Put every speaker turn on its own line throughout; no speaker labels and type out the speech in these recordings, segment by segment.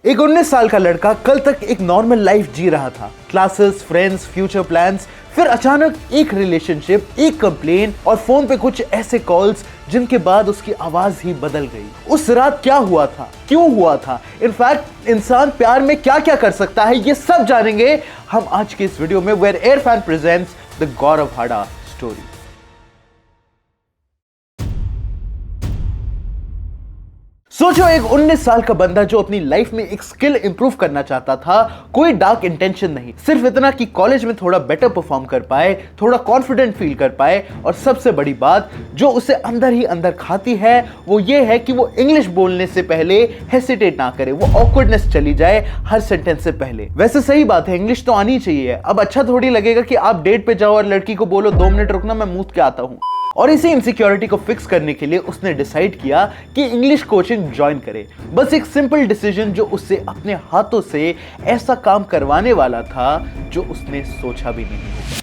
एक 19 साल का लड़का कल तक एक नॉर्मल लाइफ जी रहा था। क्लासेस, फ्रेंड्स, फ्यूचर प्लान्स, फिर अचानक एक रिलेशनशिप, एक कंप्लेन और फोन पे कुछ ऐसे कॉल्स जिनके बाद उसकी आवाज ही बदल गई। उस रात क्या हुआ था, क्यों हुआ था, इनफैक्ट इंसान प्यार में क्या क्या कर सकता है, ये सब जानेंगे हम आज के इस वीडियो में where Airfan presents the Gaurav Hada story. सोचो, एक 19 साल का बंदा जो अपनी लाइफ में एक स्किल इंप्रूव करना चाहता था, कोई डार्क इंटेंशन नहीं, सिर्फ इतना कि कॉलेज में थोड़ा बेटर परफॉर्म कर पाए, थोड़ा कॉन्फिडेंट फील कर पाए, और सबसे बड़ी बात जो उसे अंदर ही अंदर खाती है वो ये है कि वो इंग्लिश बोलने से पहले हेसिटेट ना करे, वो ऑकवर्डनेस चली जाए हर सेंटेंस से पहले। वैसे सही बात है, इंग्लिश तो आनी चाहिए। अब अच्छा थोड़ी लगेगा कि आप डेट पे जाओ और लड़की को बोलो 2 मिनट रुकना, मैं मूत के आता हूं। और इसी इनसिक्योरिटी को फिक्स करने के लिए उसने डिसाइड किया कि इंग्लिश कोचिंग ज्वाइन करे। बस एक सिंपल डिसीजन जो उससे अपने हाथों से ऐसा काम करवाने वाला था जो उसने सोचा भी नहीं होगा।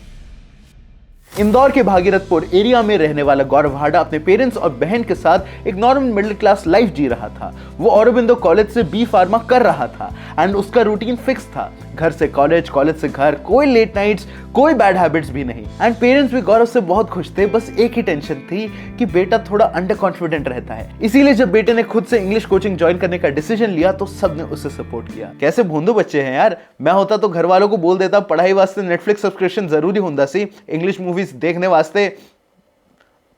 इंदौर के भागीरथपुर एरिया में रहने वाला गौरव हाड़ा अपने पेरेंट्स और बहन के साथ एक नॉर्मल मिडिल क्लास लाइफ जी रहा था। वो औरबिंदो कॉलेज से बी फार्मा कर रहा था एंड उसका रूटीन फिक्स था, घर से कॉलेज, कॉलेज से घर, कोई लेट नाइट्स, कोई बैड हैबिट्स भी नहीं। एंड पेरेंट्स भी गौरव से बहुत खुश थे, बस एक ही टेंशन थी कि बेटा थोड़ा अंडर कॉन्फिडेंट रहता है। इसीलिए जब बेटे ने खुद से इंग्लिश कोचिंग ज्वाइन करने का डिसीजन लिया तो सबने उसे सपोर्ट किया। कैसे भोंदू बच्चे हैं यार, मैं होता तो घर वालों को बोल देता पढ़ाई वास्ते नेटफ्लिक्स सब्सक्रिप्शन जरूरी होता सी, इंग्लिश मूवीज देखने वास्ते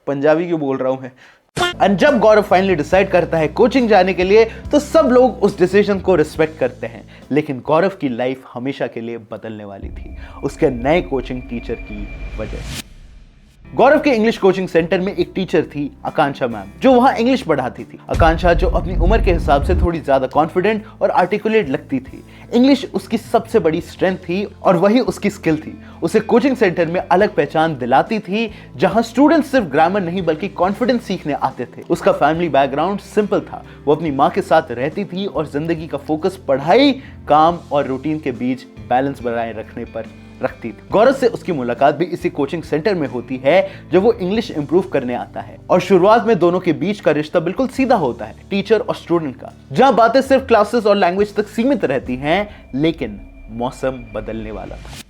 पंजाबी क्यों बोल रहा हूं मैं। और जब गौरव फाइनली डिसाइड करता है कोचिंग जाने के लिए तो सब लोग उस डिसीजन को रिस्पेक्ट करते हैं, लेकिन गौरव की लाइफ हमेशा के लिए बदलने वाली थी उसके नए कोचिंग टीचर की वजह से। गौरव के इंग्लिश कोचिंग सेंटर में एक टीचर थी, आकांक्षा मैम, जो वहां इंग्लिश पढ़ाती थी। आकांक्षा जो अपनी उम्र के हिसाब से थोड़ी ज्यादा कॉन्फिडेंट और आर्टिकुलेट लगती थी। इंग्लिश उसकी सबसे बड़ी स्ट्रेंथ थी और वही उसकी स्किल थी। उसे कोचिंग सेंटर में अलग पहचान दिलाती थी, जहां स्टूडेंट्स सिर्फ ग्रामर नहीं बल्कि कॉन्फिडेंस सीखने आते थे। उसका फैमिली बैकग्राउंड सिंपल था, वो अपनी माँ के साथ रहती थी और जिंदगी का फोकस पढ़ाई, काम और रूटीन के बीच बैलेंस बनाए रखने पर रखती थी। गौरव से उसकी मुलाकात भी इसी कोचिंग सेंटर में होती है जब वो इंग्लिश इंप्रूव करने आता है, और शुरुआत में दोनों के बीच का रिश्ता बिल्कुल सीधा होता है, टीचर और स्टूडेंट का, जहां बातें सिर्फ क्लासेस और लैंग्वेज तक सीमित रहती हैं। लेकिन मौसम बदलने वाला था।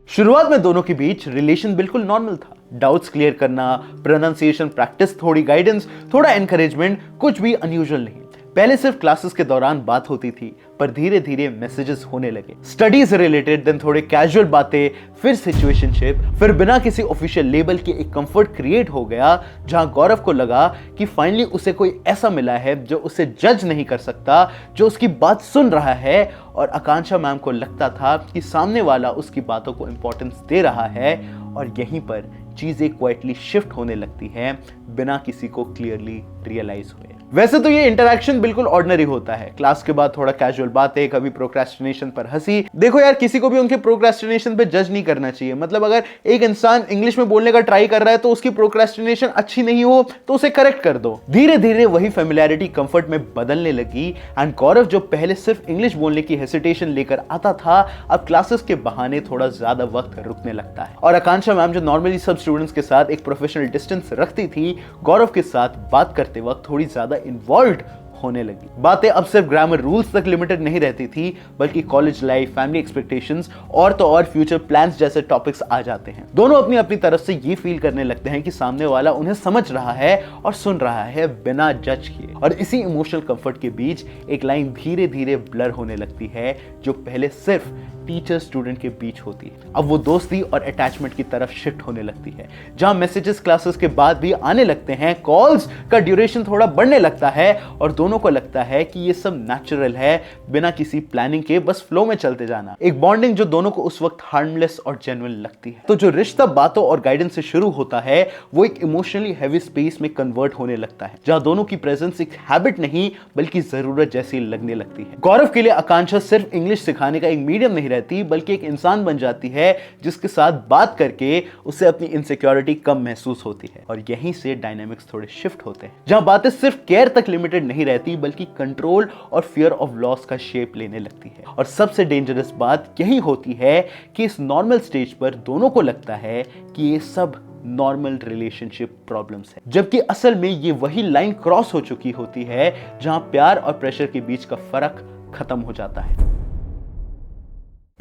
शुरुआत में दोनों के बीच रिलेशन बिल्कुल नॉर्मल था, डाउट्स क्लियर करना, प्रोनाउंसिएशन प्रैक्टिस, थोड़ी गाइडेंस, थोड़ा एनकरेजमेंट, कुछ भी अनयूजुअल नहीं। पहले सिर्फ क्लासेस के दौरान बात होती थी, पर धीरे धीरे मैसेजेस होने लगे, स्टडीज से रिलेटेड, देन थोड़े कैजुअल बातें, फिर सिचुएशनशिप, फिर बिना किसी ऑफिशियल लेबल के एक कंफर्ट क्रिएट हो गया, जहां गौरव को लगा कि फाइनली उसे कोई ऐसा मिला है जो उसे जज नहीं कर सकता, जो उसकी बात सुन रहा है। और आकांक्षा मैम को लगता था कि सामने वाला उसकी बातों को इंपॉर्टेंस दे रहा है, और यहीं पर चीजें क्वाइटली शिफ्ट होने लगती हैं बिना किसी को क्लियरली रियलाइज हुए। वैसे तो ये इंटरैक्शन बिल्कुल ऑर्डिनरी होता है, क्लास के बाद थोड़ा कैजुअल बातें, कभी प्रोक्रेस्टिनेशन पर हंसी। देखो यार, किसी को भी उनके प्रोक्रेस्टिनेशन पे जज नहीं करना चाहिए। मतलब अगर एक इंसान इंग्लिश में बोलने का ट्राई कर रहा है तो उसकी प्रोक्रेस्टिनेशन अच्छी नहीं हो तो उसे करेक्ट कर दो। धीरे धीरे वही फेमिलियरिटी कंफर्ट में बदलने लगी, एंड गौरव जो पहले सिर्फ इंग्लिश बोलने की हेसिटेशन लेकर आता था, अब क्लासेस के बहाने थोड़ा ज्यादा वक्त रुकने लगता है। और आकांक्षा मैम जो नॉर्मली सब स्टूडेंट्स के साथ एक प्रोफेशनल डिस्टेंस रखती थी, गौरव के साथ बात करते वक्त थोड़ी ज्यादा इन्वॉल्व्ड होने लगी। बातें अब सिर्फ ग्रामर रूल्स तक लिमिटेड नहीं रहती थी, बल्कि कॉलेज लाइफ, फैमिली एक्सपेक्टेशंस और तो और फ्यूचर प्लान्स जैसे टॉपिक्स आ जाते हैं। दोनों अपनी अपनी तरफ से ये फील करने लगते हैं कि सामने वाला उन्हें समझ रहा है और सुन रहा है बिना जज किए। और इसी इमोशनल कंफर्ट के बीच एक लाइन धीरे धीरे ब्लर होने लगती है, जो पहले सिर्फ टीचर स्टूडेंट के बीच होती है, अब वो दोस्ती और अटैचमेंट की तरफ शिफ्ट होने लगती है, जहां मैसेजेस क्लासेस के बाद भी आने लगते हैं, कॉल्स का ड्यूरेशन थोड़ा बढ़ने लगता है, और दोनों को लगता है कि ये सब नेचुरल है, बिना किसी प्लानिंग के बस फ्लो में चलते जाना। एक बॉन्डिंग जो दोनों को उस वक्त हार्मलेस और जेन्युइन लगती है। तो जो रिश्ता बातों और गाइडेंस से शुरू होता है वो एक इमोशनली हैवी स्पेस में कन्वर्ट होने लगता है, जहां दोनों की प्रेजेंस एक हैबिट नहीं बल्कि जरूरत जैसी लगने लगती है। गौरव के लिए आकांक्षा सिर्फ इंग्लिश सिखाने का एक मीडियम नहीं रहती, बल्कि एक इंसान बन जाती है जिसके साथ बात करके उसे अपनी इनसिक्योरिटी कम महसूस होती है। और यहीं से डायनामिक्स थोड़े शिफ्ट होते हैं, जहां बातें सिर्फ केयर तक लिमिटेड नहीं रहती बल्कि कंट्रोल और फियर ऑफ लॉस का शेप लेने लगती है। और सबसे डेंजरस बात यही होती है कि इस नॉर्मल स्टेज पर दोनों को लगता है कि ये सब नॉर्मल रिलेशनशिप प्रॉब्लम्स है, जबकि असल में ये वही लाइन क्रॉस हो चुकी होती है जहां प्यार और प्रेशर के बीच का फर्क खत्म हो जाता है।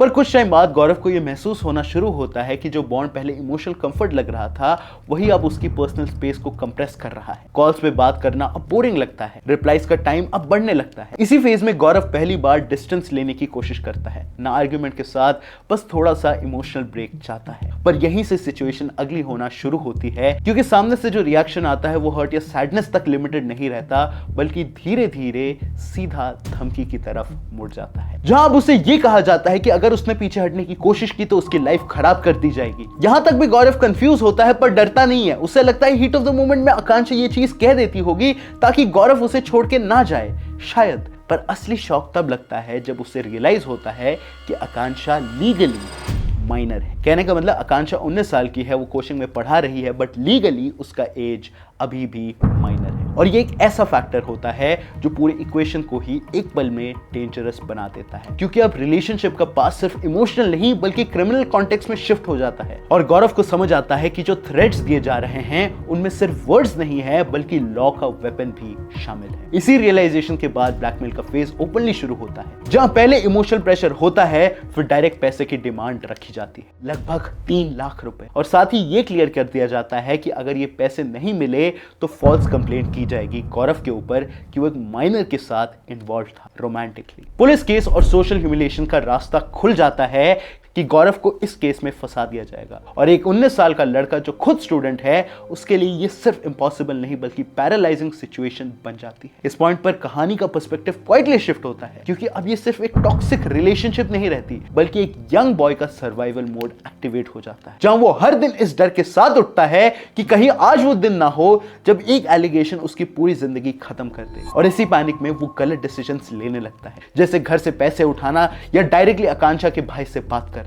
पर कुछ टाइम बाद गौरव को यह महसूस होना शुरू होता है कि जो बॉन्ड पहले इमोशनल कंफर्ट लग रहा था वही अब उसकी पर्सनल स्पेस को कंप्रेस कर रहा है। कॉल्स पे बात करना अब बोरिंग लगता है, रिप्लाईज का टाइम अब बढ़ने लगता है। इसी फेज में गौरव पहली बार डिस्टेंस लेने की कोशिश करता है, ना आर्ग्यूमेंट के साथ, बस थोड़ा सा इमोशनल ब्रेक चाहता है। पर यहीं से सिचुएशन अगली होना शुरू होती है, क्योंकि सामने से जो रिएक्शन आता है वो हर्ट या सैडनेस तक लिमिटेड नहीं रहता, बल्कि धीरे धीरे सीधा धमकी की तरफ मुड़ जाता है, जहां अब उसे ये कहा जाता है कि अगर उसने पीछे हटने की कोशिश की तो उसकी लाइफ खराब कर दी जाएगी। यहां तक भी गौरव कंफ्यूज होता है पर डरता नहीं है। उसे लगता है हीट ऑफ द मोमेंट में आकांक्षा ये चीज कह देती होगी ताकि गौरव उसे छोड़ के ना जाए, शायद। पर असली शॉक तब लगता है जब उसे रियलाइज होता है कि आकांक्षा लीगली माइनर है। कहने का मतलब आकांक्षा 19 साल की है, वो कोचिंग में पढ़ा रही है, बट लीगली उसका एज अभी भी माइनर है। और ये एक ऐसा फैक्टर होता है जो पूरे इक्वेशन को ही एक पल में डेंजरस बना देता है, क्योंकि अब रिलेशनशिप का पास सिर्फ इमोशनल नहीं बल्कि क्रिमिनल कॉन्टेक्स्ट में शिफ्ट हो जाता है। और गौरव को समझ आता है कि जो थ्रेट्स दिए जा रहे हैं उनमें सिर्फ वर्ड्स नहीं है बल्कि लॉ का वेपन भी शामिल है। इसी रियलाइजेशन के बाद ब्लैकमेल का फेज ओपनली शुरू होता है, जहां पहले इमोशनल प्रेशर होता है, फिर डायरेक्ट पैसे की डिमांड रखी जाती है, लगभग 3 लाख रुपए। और साथ ही ये क्लियर कर दिया जाता है कि अगर ये पैसे नहीं मिले तो फॉल्स कंप्लेंट की जाएगी गौरव के ऊपर कि वो एक माइनर के साथ इन्वॉल्व था रोमांटिकली। पुलिस केस और सोशल ह्यूमिलिएशन का रास्ता खुल जाता है कि गौरव को इस केस में फंसा दिया जाएगा। और एक 19 साल का लड़का जो खुद स्टूडेंट है, उसके लिए ये सिर्फ इंपॉसिबल नहीं बल्कि पैरालाइजिंग सिचुएशन बन जाती है। इस पॉइंट पर कहानी का पर्सपेक्टिव क्वाइटली शिफ्ट होता है, क्योंकि अब ये सिर्फ एक टॉक्सिक रिलेशनशिप नहीं रहती बल्कि एक यंग बॉय का सर्वाइवल मोड एक्टिवेट हो जाता है, जहां वो हर दिन इस डर के साथ उठता है कि कहीं आज वो दिन ना हो जब एक एलिगेशन उसकी पूरी जिंदगी खत्म कर दे। और इसी पैनिक में वो गलत डिसीजंस लेने लगता है, जैसे घर से पैसे उठाना या डायरेक्टली आकांक्षा के भाई से बात करना,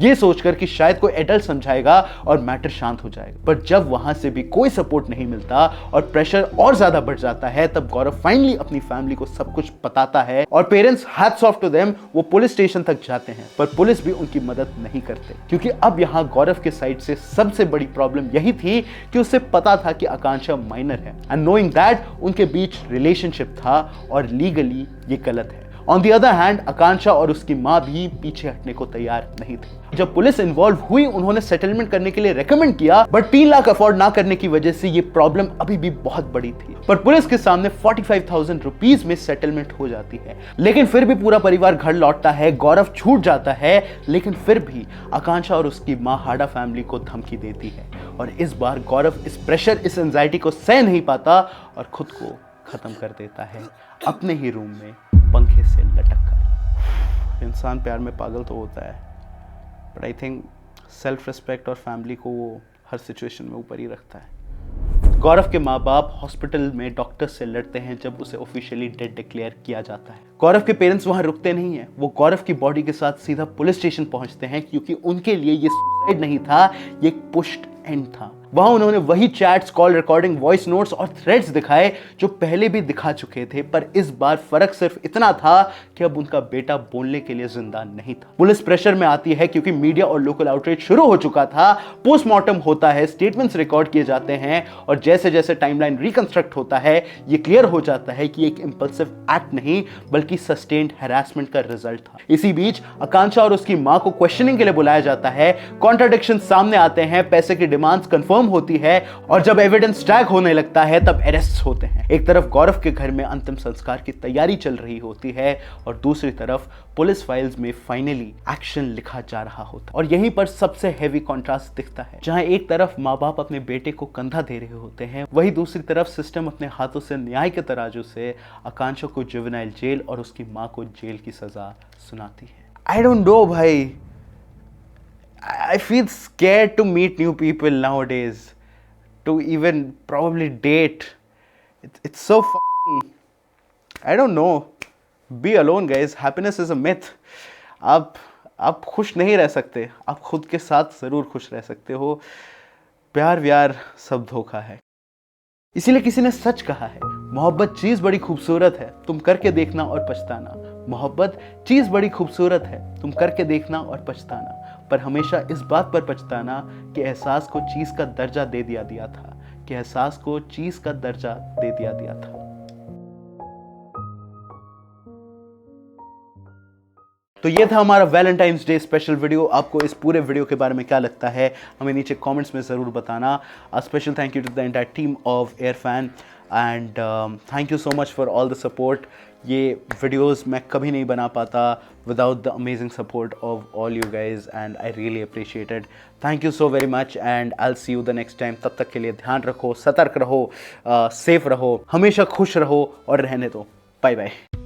ये सोचकर कि शायद कोई एडल्ट समझाएगा और मैटर शांत हो जाएगा। पर जब वहां से भी कोई सपोर्ट नहीं मिलता और प्रेशर और ज्यादा बढ़ जाता है, तब गौरव फाइनली अपनी फैमिली को सब कुछ बताता है। और parents hats off to them, वो पुलिस स्टेशन तक जाते हैं, पर पुलिस भी उनकी मदद नहीं करते, क्योंकि अब यहां गौरव के साइड से सबसे बड़ी प्रॉब्लम यही थी कि उसे पता था कि आकांक्षा माइनर है, एंड नोइंग दैट उनके बीच रिलेशनशिप था और लीगली ये गलत है। ऑन दी अदर हैंड आकांक्षा और उसकी मां भी पीछे हटने को तैयार नहीं थी। जब पुलिस इन्वॉल्व हुई, उन्होंने सेटलमेंट करने के लिए रेकमेंड किया, बट 3 लाख अफोर्ड ना करने की वजह से ये प्रॉब्लम अभी भी बहुत बड़ी थी। पर पुलिस के सामने 45,000 रुपीज में सेटलमेंट हो जाती है, लेकिन फिर भी पूरा परिवार घर लौटता है, गौरव छूट जाता है, लेकिन फिर भी आकांक्षा और उसकी मां हाडा फैमिली को धमकी देती है। और इस बार गौरव इस प्रेशर, इस एंजाइटी को सह नहीं पाता और खुद को खत्म कर देता है अपने ही रूम में पंखे से लटक कर। इंसान प्यार में पागल तो होता है, but I think self respect और फैमिली को वो हर सिचुएशन में ऊपर ही रखता है। गौरव के माँ बाप हॉस्पिटल में डॉक्टर से लड़ते हैं जब उसे ऑफिशियली डेड डिक्लेयर किया जाता है। गौरव के पेरेंट्स वहां रुकते नहीं हैं, वो गौरव की बॉडी के साथ सीधा पुलिस स्टेशन पहुंचते हैं, क्योंकि उनके लिए ये सुसाइड नहीं था, ये एक पुश्ड एंड था। वहां उन्होंने वही chats, call recording, voice notes और थ्रेड्स दिखाए जो पहले भी दिखा चुके थे, पर इस बार फर्क सिर्फ इतना था कि अब उनका बेटा बोलने के लिए जिंदा नहीं था। पुलिस प्रेशर में आती है क्योंकि मीडिया और लोकल आउटरीच शुरू हो चुका था। पोस्टमार्टम होता है, स्टेटमेंट्स रिकॉर्ड किए जाते हैं, और जैसे जैसे टाइमलाइन रिकंस्ट्रक्ट होता है, ये क्लियर हो जाता है कि एक इंपल्सिव एक्ट नहीं बल्कि सस्टेन्ड हैरेसमेंट का रिजल्ट था। इसी बीच आकांक्षा और उसकी मां को क्वेश्चनिंग के लिए बुलाया जाता है, कॉन्ट्राडिक्शन सामने आते हैं, पैसे की डिमांड्स कंफर्म होती है, और जब एविडेंस ट्रैक होने लगता है तब अरेस्ट होते हैं। एक तरफ गौरव के घर में अंतिम संस्कार की तैयारी चल रही होती है और दूसरी तरफ पुलिस फाइल्स में फाइनली एक्शन लिखा जा रहा होता है। और यहीं पर सबसे हेवी कॉन्ट्रास्ट दिखता है, जहां एक तरफ माँ बाप अपने बेटे को कंधा दे रहे होते हैं, वहीं दूसरी तरफ सिस्टम अपने हाथों से न्याय के तराजू से आकांक्षा को जुवेनाइल जेल और उसकी माँ को जेल की सजा सुनाती है। आई डोंट नो भाई, I feel scared to meet new people nowadays, to even probably date. It's so I don't know. Be alone guys. Happiness is a myth. आप खुश नहीं रह सकते, आप खुद के साथ ज़रूर खुश रह सकते हो। प्यार व्यार सब धोखा है। इसीलिए किसी ने सच कहा है, मोहब्बत चीज़ बड़ी खूबसूरत है, तुम करके देखना और पछताना। मोहब्बत चीज़ बड़ी खूबसूरत है, तुम करके देखना और पछताना। पर हमेशा इस बात पर पछताना कि एहसास को चीज़ का दर्जा दे दिया था, कि एहसास को चीज़ का दर्जा दे दिया था। तो ये था हमारा वैलेंटाइंस डे स्पेशल वीडियो। आपको इस पूरे वीडियो के बारे में क्या लगता है हमें नीचे कमेंट्स में ज़रूर बताना। A special thank you to the entire team of Airfan and thank you so much for all the support. ये वीडियोस मैं कभी नहीं बना पाता without the amazing support of all you guys and I really appreciate it. Thank you so very much and I will see you the next time. तब तक के लिए ध्यान रखो, सतर्क रहो, सेफ रहो, हमेशा खुश रहो और रहने दो। Bye bye.